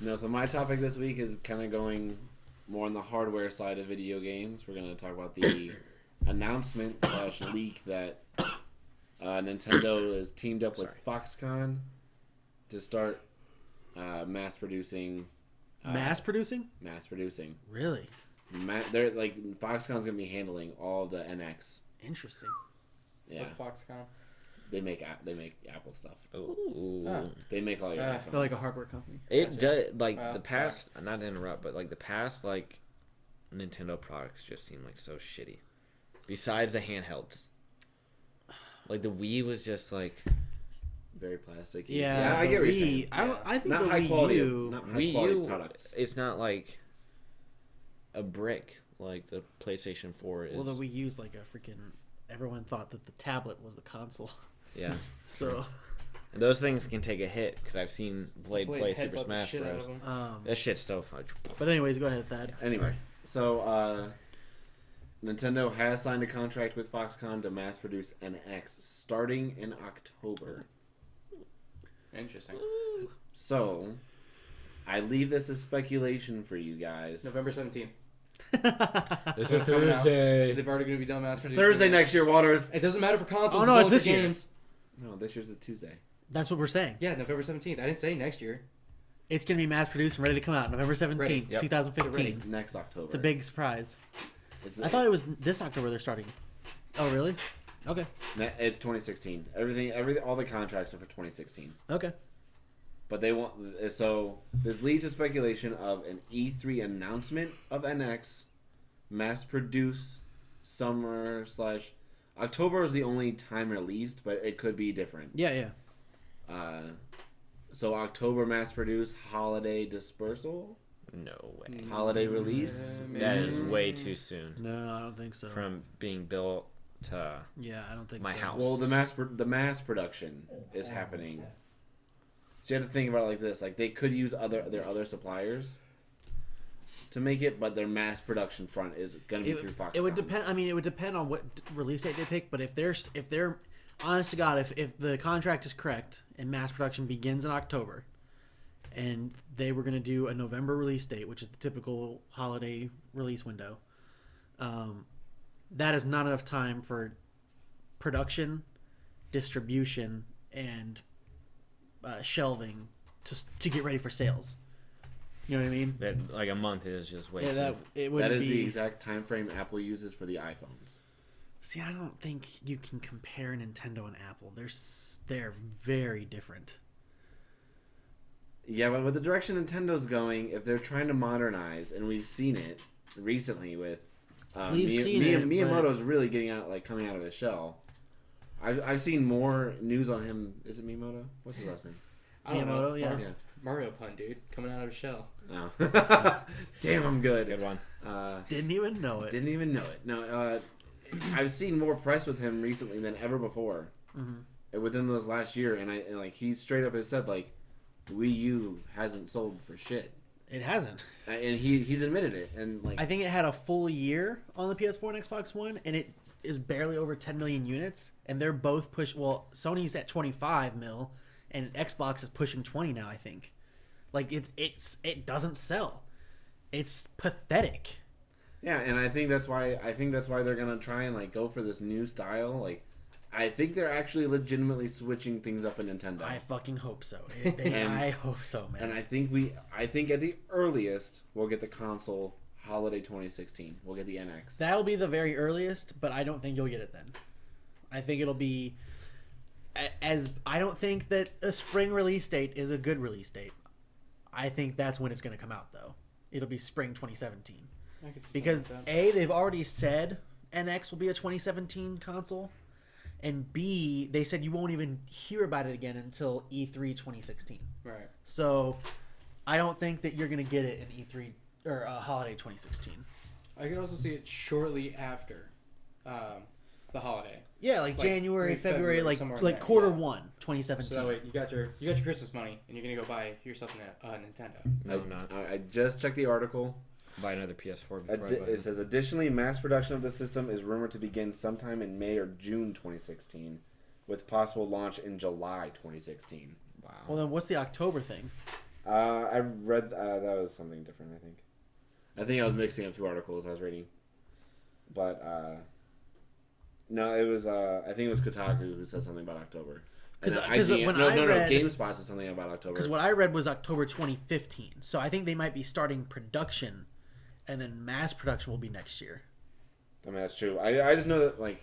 No, so my topic this week is kind of going more on the hardware side of video games. We're going to talk about the announcement / leak that Nintendo has teamed up with Foxconn to start mass producing. Mass producing? Mass producing. Really? They're like Foxconn's gonna be handling all the NX. Interesting. Yeah. What's Foxconn? They make Apple stuff. Ooh. Ah. They make all your iPhones. They're like a hardware company. It Gotcha. does like the past. Not to interrupt, but like the past, like Nintendo products just seem like so shitty. Besides the handhelds, like the Wii was just like very plasticky. Yeah, I get what you're Wii, saying. I think Not the high Wii quality. U, Not high Wii quality U. products. It's not like a brick like the PlayStation 4 is. well, the Wii U's like a freaking. Everyone thought that the tablet was the console. Yeah. So And those things can take a hit because I've seen Blade play Super headbutt the Smash shit out Bros. of 'em. That shit's so fun. But anyways, go ahead, Thad. Anyway, so Nintendo has signed a contract with Foxconn to mass produce NX starting in October. Interesting. So, I leave this as speculation for you guys. November 17th. It's a Thursday. They've already going to be done mass producing. Thursday next year, Waters. It doesn't matter for consoles. Oh, no, it's it's this only for year. games. No, this year's a Tuesday. That's what we're saying. Yeah, November 17th. I didn't say next year. It's going to be mass produced and ready to come out November 17th, Ready. Yep. 2015. Next October. It's a big surprise. It's I thought it was this October they're starting. Oh, really? Okay. It's 2016. All the contracts are for 2016. Okay. But they want so this leads to speculation of an E3 announcement of NX, mass produce summer / October is the only time released, but it could be different. Yeah. So October mass produce, holiday dispersal, No way. holiday release. That is way too soon No, I don't think so. from being built to. Yeah, I don't think My so. house. Well, the mass production is happening. So you have to think about it like this: like they could use their other suppliers to make it, but their mass production front is going to be through Foxconn. It would depend. I mean, it would depend on what release date they pick. But if they're honest to God, if the contract is correct and mass production begins in October, and they were going to do a November release date, which is the typical holiday release window, that is not enough time for production, distribution, and shelving to get ready for sales. You know what I mean? That like a month is just way Yeah, too. that it would That is be. the exact time frame Apple uses for the iPhones. See, I don't think you can compare Nintendo and Apple. They're very different. Yeah, but with the direction Nintendo's going, if they're trying to modernize, and we've seen it recently with Miyamoto's really getting out, like coming out of his shell. I've seen more news on him. Is it Miyamoto? What's his last name? I don't know. Miyamoto, yeah. Mario pun, dude. Coming out of a shell. No. Damn, I'm good. Good one. Didn't even know it. Didn't even know it. No, I've seen more press with him recently than ever before. Mm-hmm. Within this last year, and like he straight up has said like, Wii U hasn't sold for shit, It hasn't. and he's admitted it. And like, I think it had a full year on the PS4 and Xbox One, and it is barely over 10 million units. And they're both Well, Sony's at 25 mil, and Xbox is pushing 20 now. I think. Like it doesn't sell. It's pathetic. yeah, and I think that's why they're gonna try and like go for this new style. Like, I think they're actually legitimately switching things up in Nintendo. I fucking hope so. I hope so, man. And I think at the earliest we'll get the console holiday 2016. We'll get the NX. That'll be the very earliest, but I don't think you'll get it then. I think it'll be I don't think that a spring release date is a good release date. I think that's when it's going to come out though. It'll be spring 2017. I could see Because something like that. A, they've already said NX will be a 2017 console, and B, they said you won't even hear about it again until E3 2016. Right. So I don't think that you're going to get it in E3 or holiday 2016. I could also see it shortly after the holiday. Yeah, like January, maybe February, February, somewhere in like there, quarter yeah. one, 2017. So that way you got your Christmas money and you're gonna go buy yourself a Nintendo. No, I'm not. I just checked the article. Buy another PS4 before I buy It says additionally, mass production of the system is rumored to begin sometime in May or June 2016, with possible launch in July 2016. Wow. Well, then what's the October thing? I read that was something different. I think, I was mixing up two articles I was reading. but no, it was. I think it was Kotaku who said something about October. And 'Cause IGN when no, I no, read- GameSpot said something about October. Because what I read was October 2015. So I think they might be starting production, and then mass production will be next year. I mean, that's true. I just know that like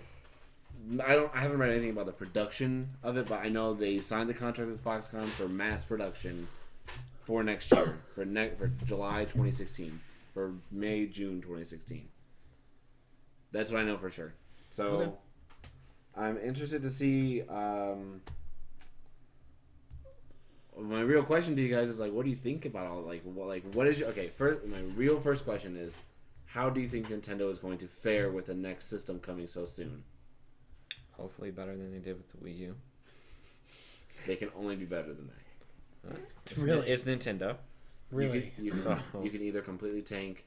I haven't read anything about the production of it, but I know they signed the contract with Foxconn for mass production for next year for July 2016 for June 2016. That's what I know for sure. So Okay. I'm interested to see. My real question to you guys is like, what do you think about all what is your my real first question is, how do you think Nintendo is going to fare with the next system coming so soon? Hopefully better than they did with the Wii U. They can only be better than that. Really? It's Nintendo. Really? You can either completely tank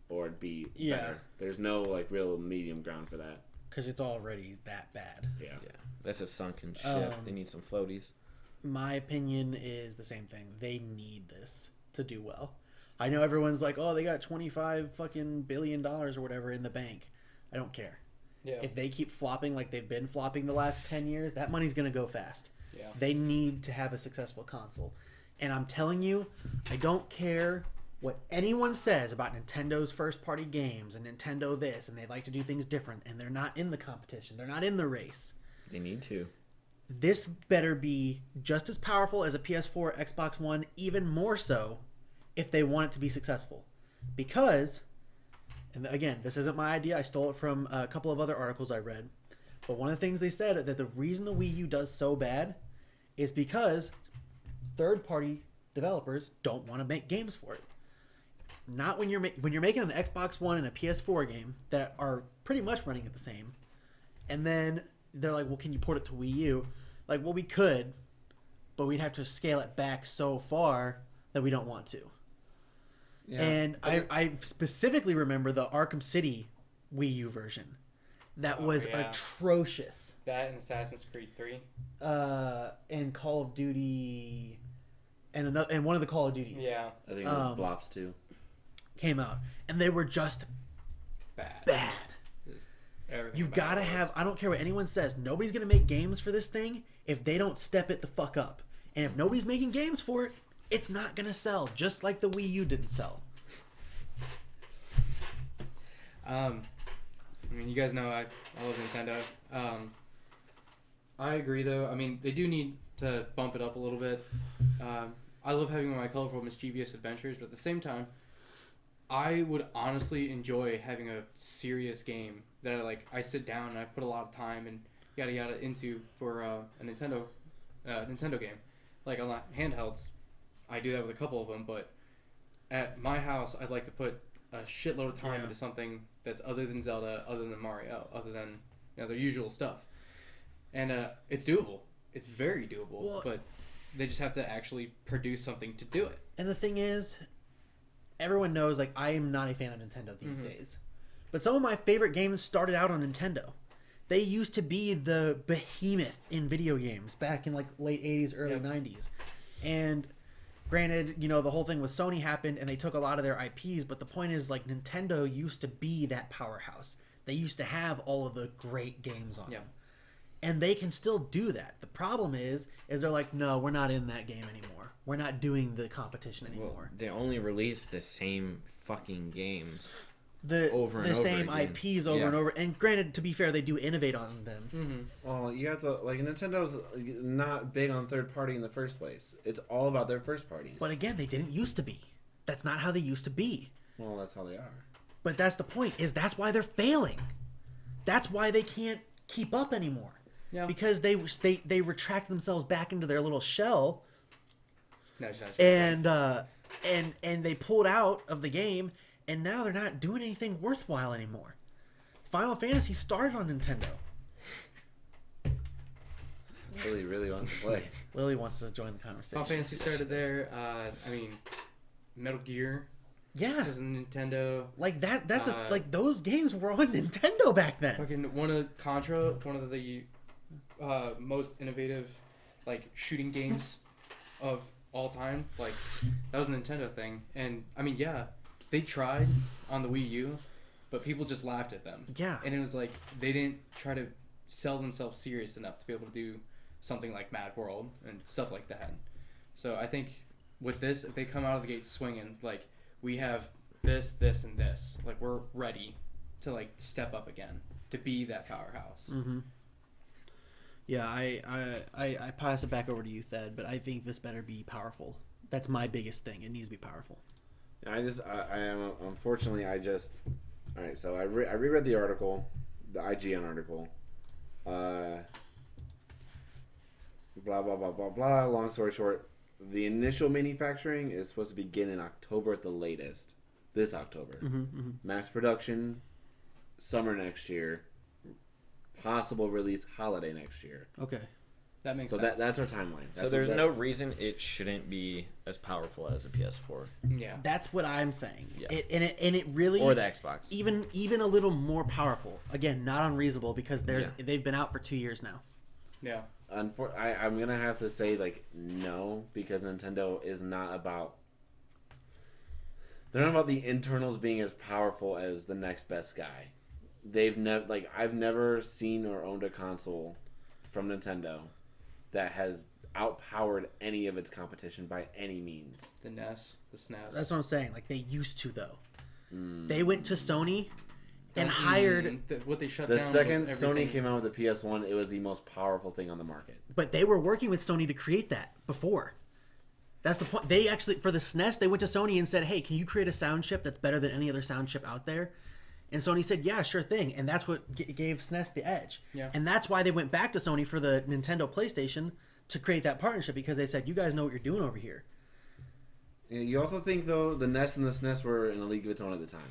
or be Yeah. better. There's no real medium ground for that. Because it's already that bad. Yeah. Yeah, that's a sunken ship. Um, They need some floaties. My opinion is the same thing. They need this to do well. I know everyone's like, oh, they got $25 billion or whatever in the bank. I don't care. Yeah. If they keep flopping like they've been flopping the last 10 years, that money's going to go fast. Yeah. They need to have a successful console. And I'm telling you, I don't care what anyone says about Nintendo's first party games and Nintendo this, and they like to do things different, and they're not in the competition. They're not in the race. They need to. This better be just as powerful as a PS4, Xbox One, even more so if they want it to be successful. Because, and again, this isn't my idea. I stole it from a couple of other articles I read. But one of the things they said that the reason the Wii U does so bad is because third-party developers don't want to make games for it. Not when you're making an Xbox One and a PS4 game that are pretty much running at the same, and then they're like, well, can you port it to Wii U? Like, well, we could, but we'd have to scale it back so far that we don't want to. Yeah. And I specifically remember the Arkham City Wii U version. That Oh, was yeah. atrocious. That and Assassin's Creed 3. And Call of Duty, and one of the Call of Duties Yeah. I think it was Blops too. came out, and they were just Bad. bad. Everything You've about got to it was. have. I don't care what anyone says. Nobody's gonna make games for this thing if they don't step it the fuck up. And if nobody's making games for it, it's not gonna sell. Just like the Wii U didn't sell. I mean, you guys know I love Nintendo. I agree, though. I mean, they do need to bump it up a little bit. I love having my colorful, mischievous adventures, but at the same time, I would honestly enjoy having a serious game that I sit down and I put a lot of time and yada yada into for a Nintendo game. Like on handhelds, I do that with a couple of them, but at my house, I'd like to put a shitload of time Yeah. into something that's other than Zelda, other than Mario, other than their usual stuff. And it's doable. It's very doable, Well- but they just have to actually produce something to do it. And the thing is, everyone knows I am not a fan of Nintendo these days. But some of my favorite games started out on Nintendo. They used to be the behemoth in video games back in late 80s, early Yep. 90s. And granted, the whole thing with Sony happened and they took a lot of their IPs, but the point is Nintendo used to be that powerhouse. They used to have all of the great games on Yeah. them. And they can still do that. The problem is they're like, no, we're not in that game anymore. We're not doing the competition Well, anymore. they only release the same fucking games. The over and the over same again. IPs over Yeah. and over. And granted, to be fair, they do innovate on them. Mm-hmm. Well, you have to Nintendo's not big on third party in the first place. It's all about their first parties. But again, they didn't used to be. That's not how they used to be. Well, that's how they are. But that's the point. That's why they're failing. That's why they can't keep up anymore. Yeah. Because they retract themselves back into their little shell No, it's not. and they pulled out of the game, and now they're not doing anything worthwhile anymore. Final Fantasy started on Nintendo. Lily really wants to play. Lily wants to join the conversation. Final Fantasy started there. I mean, Metal Gear Yeah, was on Nintendo. that's those games were on Nintendo back then. Fucking one of Contra, one of the most innovative shooting games of all time. Like that was a Nintendo thing, and I mean, yeah, they tried on the Wii U, but people just laughed at them. Yeah. And it was like they didn't try to sell themselves serious enough to be able to do something like Mad World and stuff like that. So I think with this, if they come out of the gate swinging, like we have this, this, and this, like we're ready to like step up again to be that powerhouse. Mm-hmm. Yeah, I pass it back over to you, Thad, but I think this better be powerful. That's my biggest thing. It needs to be powerful. I am unfortunately all right. So I reread the article, the IGN article. Blah blah blah blah blah. Long story short, the initial manufacturing is supposed to begin in October at the latest. This October. Mass production, summer next year. Possible release holiday next year. Okay. That makes So sense. that's our timeline. So there's no reason it shouldn't be as powerful as a PS4 yeah. That's what I'm saying. Yeah. It really or the Xbox. even a little more powerful. Again, not unreasonable because they've been out for 2 years now. Yeah. I'm gonna have to say like no, because Nintendo is not about. They're not about the internals being as powerful as the next best guy. I've never seen or owned a console from Nintendo that has outpowered any of its competition by any means. The NES, the SNES. That's what I'm saying. Like they used to though. They went to Sony and hired, what they shut The down. second was Sony everything. came out with the PS1, it was the most powerful thing on the market. but they were working with Sony to create that before. That's the point. They actually, for the SNES, they went to Sony and said, "Hey, can you create a sound chip that's better than any other sound chip out there?" And Sony said, "Yeah, sure thing." And that's what gave SNES the edge. Yeah. And that's why they went back to Sony for the Nintendo PlayStation to create that partnership, because they said, "You guys know what you're doing over here." You also think though the NES and the SNES were in a league of its own at the time.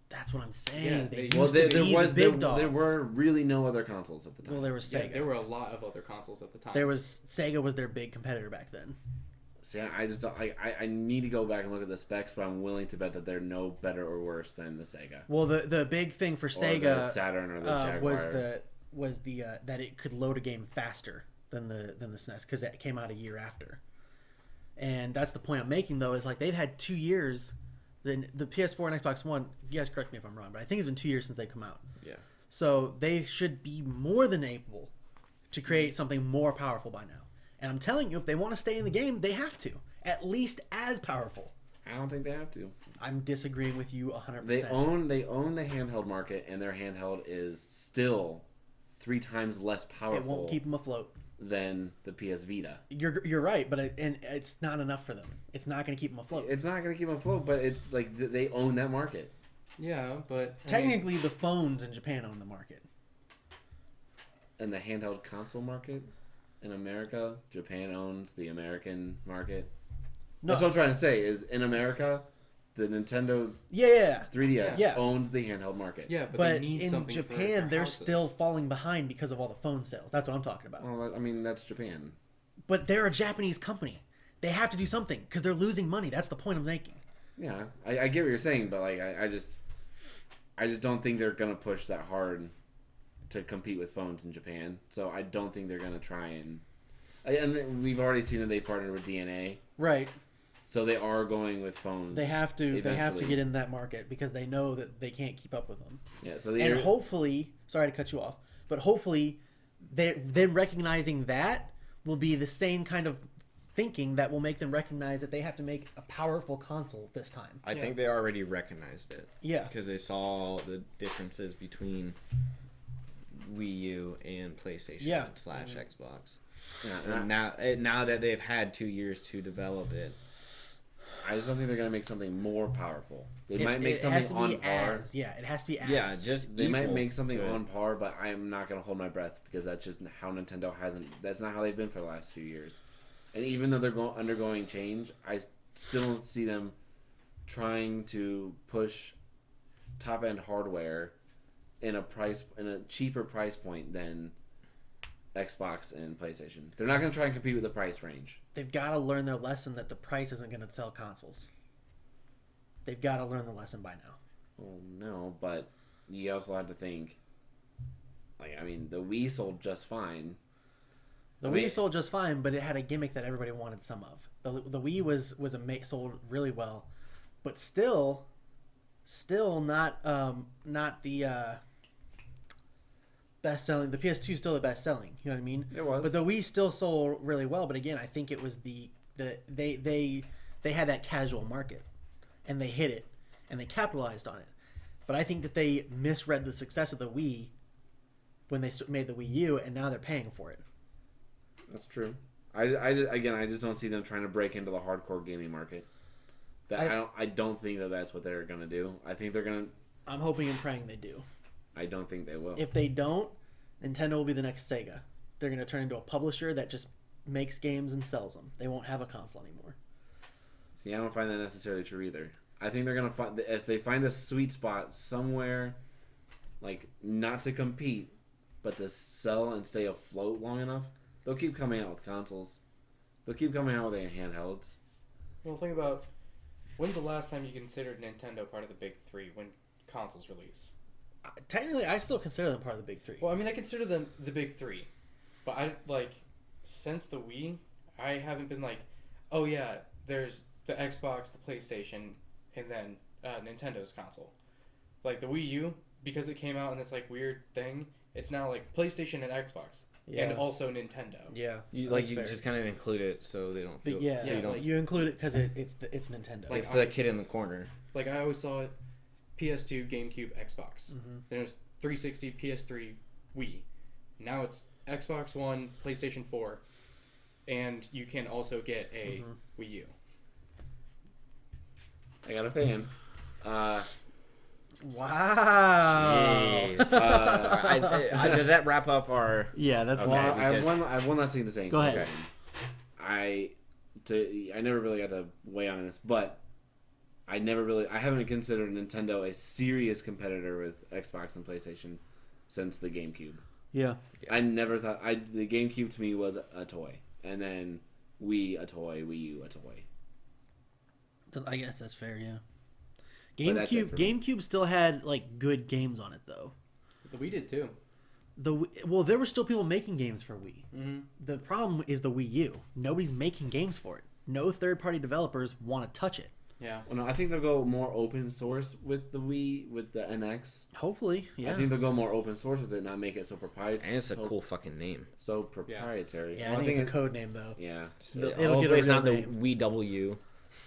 That's what I'm saying. Yeah, they they- used Well, to be the big dogs. there were really no other consoles at the time. Well, there was Yeah, Sega. there were a lot of other consoles at the time. There was Sega was their big competitor back then. See, I just don't. I need to go back and look at the specs, but I'm willing to bet that they're no better or worse than the Sega. Well, the big thing for Or the Sega Saturn or the Jaguar. was the that it could load a game faster than the SNES because it came out a year after. And that's the point I'm making though, is like they've had 2 years. The PS4 and Xbox One. You guys correct me if I'm wrong, but I think it's been 2 years since they come out. Yeah. So they should be more than able to create something more powerful by now. And I'm telling you, if they want to stay in the game, they have to. At least as powerful. I don't think they have to. I'm disagreeing with you 100%. They own the handheld market, and their handheld is still 3 times less It powerful won't keep them afloat. than the PS Vita. You're right, but it's not enough for them. It's not going to keep them afloat. It's not going to keep them afloat, but it's like they own that market. Yeah, but Technically, the phones in Japan own the market. And the handheld console market in America, Japan owns the American market. No, That's what I'm trying to say. Is in America, the Nintendo yeah. 3DS Yeah. owns the handheld market. yeah, but, But they need in something for Japan, their they're houses. still falling behind because of all the phone sales. That's what I'm talking about. Well, I mean that's Japan. But they're a Japanese company. They have to do something because they're losing money. That's the point I'm making. Yeah, I get what you're saying, but like I just don't think they're gonna push that hard to compete with phones in Japan. So I don't think they're gonna try and we've already seen that they partnered with DNA, Right. so they are going with phones. They have to. They have to Eventually. get in that market because they know that they can't keep up with them. Yeah, so And hopefully, sorry to cut you off, but hopefully, them recognizing that will be the same kind of thinking that will make them recognize that they have to make a powerful console this time. I think they already recognized it Yeah. because they saw the differences between Wii U and PlayStation Yeah. / Xbox. yeah, And now that they've had 2 years to develop it, I just don't think they're gonna make something more powerful. They It- might make it has something to on be par. as, yeah, it has to be as. yeah, just They might equal make something to it. on par, but I am not going to hold my breath because that's just how Nintendo hasn't. That's not how they've been for the last few years. And even though they're undergoing change, I still don't see them trying to push top end hardware in a cheaper price point than Xbox and PlayStation. They're not going to try and compete with the price range. They've got to learn their lesson that the price isn't going to sell consoles. They've got to learn the lesson by now. Well, no, but you also have to think. Like, I mean, the Wii sold just fine. The Wii sold just fine, but it had a gimmick that everybody wanted some of. The Wii was sold really well, but still not the best selling. The PS2 is still the best selling. You know what I mean? It was. But the Wii still sold really well. But again, I think it was they had that casual market, and they hit it, and they capitalized on it. But I think that they misread the success of the Wii when they made the Wii U, and now they're paying for it. That's true. I just don't see them trying to break into the hardcore gaming market. I don't think that's what they're gonna do. I think they're gonna. I'm hoping and praying they do. I don't think they will. If they don't, Nintendo will be the next Sega. They're going to turn into a publisher that just makes games and sells them. They won't have a console anymore. See, I don't find that necessarily true either. I think they're gonna find, if they find a sweet spot somewhere, like not to compete, but to sell and stay afloat long enough, they'll keep coming out with consoles. They'll keep coming out with handhelds. Well, think about when's the last time you considered Nintendo part of the big three when consoles release? Technically, I still consider them part of the big three. Well, I mean, I consider them the big three, but I since the Wii, I haven't been like, oh yeah, there's the Xbox, the PlayStation, and then Nintendo's console. Like the Wii U, because it came out in this like weird thing, it's now like PlayStation and Xbox, and also Nintendo. Yeah, You fair. just kind of include it so they don't feel. But yeah, so you don't. you include it because it's Nintendo. Like, It's the kid in the corner. Like I always saw it, PS2, GameCube, Xbox. Mhm. Then it was 360, PS3, Wii. Now it's Xbox One, PlayStation 4, and you can also get a Wii U. I got a fan. Wow. Jeez. Does that wrap up our? Yeah, that's Okay. Well, I because- have one last thing to say. Go ahead. I never really got to weigh on this, but I haven't considered Nintendo a serious competitor with Xbox and PlayStation since the GameCube. Yeah. I never thought the GameCube to me was a toy, and then Wii a toy, Wii U a toy. I guess that's fair. Yeah. But that's it for me. GameCube still had like good games on it though. The Wii did too. There were still people making games for Wii. Mm-hmm. The problem is the Wii U. Nobody's making games for it. No third-party developers want to touch it. Yeah. Well, no, I think they'll go more open source with the Wii, with the NX. Hopefully, yeah. I think they'll go more open source with it, not make it so proprietary. And it's a cool fucking name. So proprietary. Yeah, Well, I think it's a code name though. Yeah, It'll get a Hopefully it's real not the name. Wii W.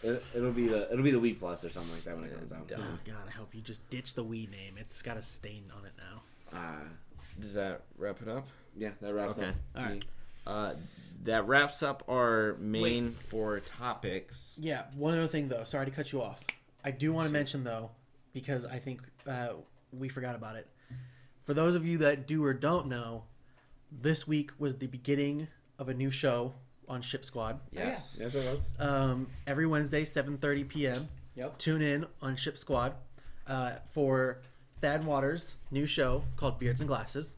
it'll be the Wii Plus or something like that when it comes out. dumb. Oh God, I hope you just ditch the Wii name. It's got a stain on it now. Does that wrap it up? Yeah, that wraps Okay. up. All right. That wraps up our main four topics. Yeah, one other thing though. Sorry to cut you off. I do want to mention though, because I think we forgot about it. For those of you that do or don't know, this week was the beginning of a new show on Ship Squad. Yes. Yes, it was. Every Wednesday, 7:30 p.m. Yep. Tune in on Ship Squad for Thad Waters' new show called Beards and Glasses,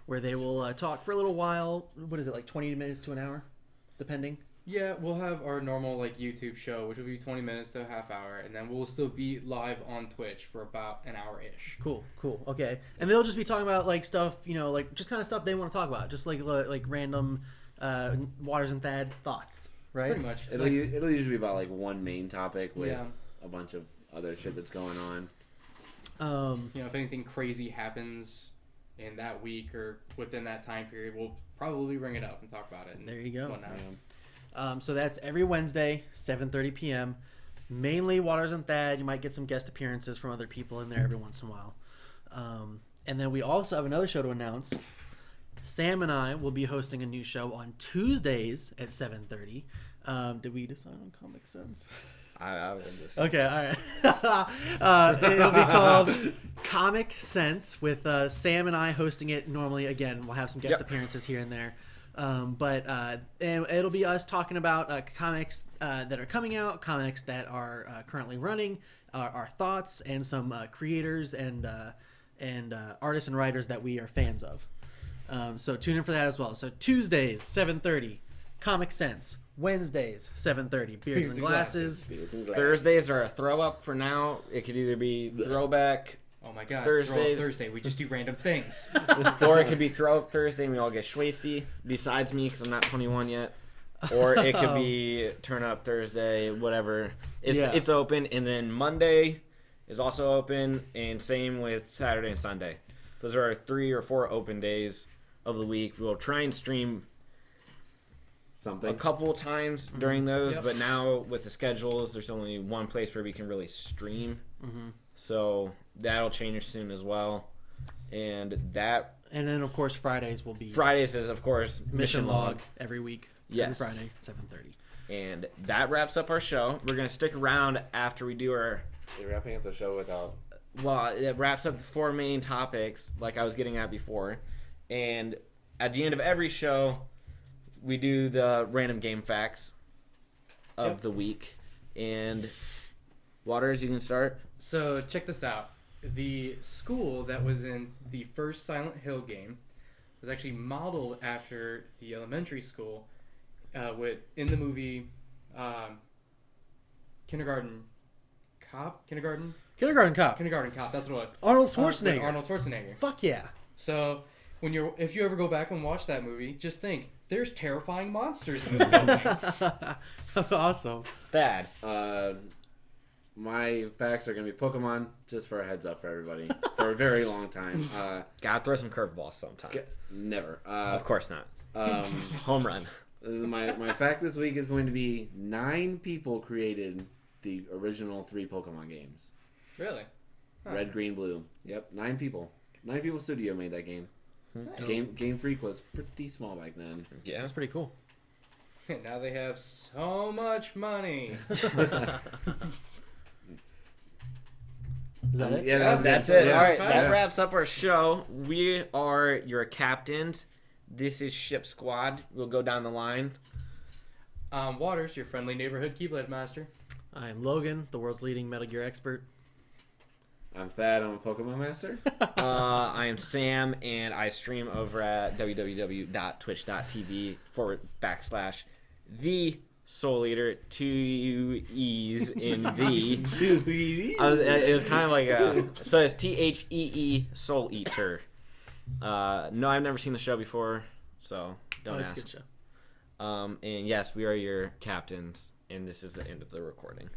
where they will talk for a little while. What is it, like 20 minutes to an hour, depending? Yeah, we'll have our normal like YouTube show, which will be 20 minutes to a half hour, and then we'll still be live on Twitch for about an hour-ish. Cool. Okay. And they'll just be talking about like stuff, like just kind of stuff they want to talk about, just like random Waters and Thad thoughts, right? Pretty much. It'll usually be about like one main topic with Yeah. a bunch of other shit that's going on. If anything crazy happens in that week or within that time period, we'll probably bring it up and talk about it. And There you go. whatnot. So that's every Wednesday, 7:30 p.m. Mainly Waters and Thad. You might get some guest appearances from other people in there every once in a while. And then we also have another show to announce. Sam and I will be hosting a new show on Tuesdays at 7:30. Did we decide on Comic Sense? I would just. Okay, all right. It'll be called Comic Sense with Sam and I hosting it. Normally, again, we'll have some guest appearances here and there. And it'll be us talking about comics that are coming out, comics that are currently running, our thoughts, and some creators and artists and writers that we are fans of. So tune in for that as well. So Tuesdays, 7:30, Comic Sense. Wednesdays, 7:30, Beards and Glasses. Thursdays are a throw up for now. It could either be throwback, Oh my god. Thursdays. Thursday. We just do random things. Or it could be Throw Up Thursday and we all get schwasty, besides me because I'm not 21 yet. Or it could be Turn Up Thursday, whatever. It's open. And then Monday is also open, and same with Saturday and Sunday. Those are our 3 or 4 open days of the week. We'll try and stream Something. a couple times during those, Yep. but now with the schedules, there's only one place where we can really stream. So that'll change soon as well. And that And then of course Fridays will be Fridays is of course mission log every week. Yes. Every Friday, 7:30. And that wraps up our show. We're gonna stick around after we do our. You're wrapping up the show without. Well, it wraps up the 4 main topics, like I was getting at before. And at the end of every show, we do the random game facts of the week. And Waters, you can start. So check this out. The school that was in the first Silent Hill game was actually modeled after the elementary school in the movie Kindergarten Cop. Kindergarten Cop. Kindergarten Cop. That's what it was. Arnold With Schwarzenegger. Arnold Schwarzenegger. Fuck yeah. So if you ever go back and watch that movie, just think there's terrifying monsters in this building. Awesome. Thad. My facts are going to be Pokemon, just for a heads up for everybody, for a very long time. Gotta throw some curveballs sometime. Never. Of course not. Home run. My fact this week is going to be 9 people created the original 3 Pokemon games. Really? Huh. Red, Green, Blue. Yep, 9 people. 9 people studio made that game. Game Freak was pretty small back then. Yeah. That's pretty cool. Now they have so much money. Is that it? Yeah, That's it. Yeah. All right, Facts. that wraps up our show. We are your captains. This is Ship Squad. We'll go down the line. Waters, your friendly neighborhood Keyblade master. I am Logan, the world's leading Metal Gear expert. I'm Thad, I'm a Pokemon master. I am Sam, and I stream over at www.twitch.tv/the Soul Eater. 2 E's in the. It was kind of like so it's THEE Soul Eater. No, I've never seen the show before, so don't It's a ask. good show. And yes, we are your captains, and this is the end of the recording.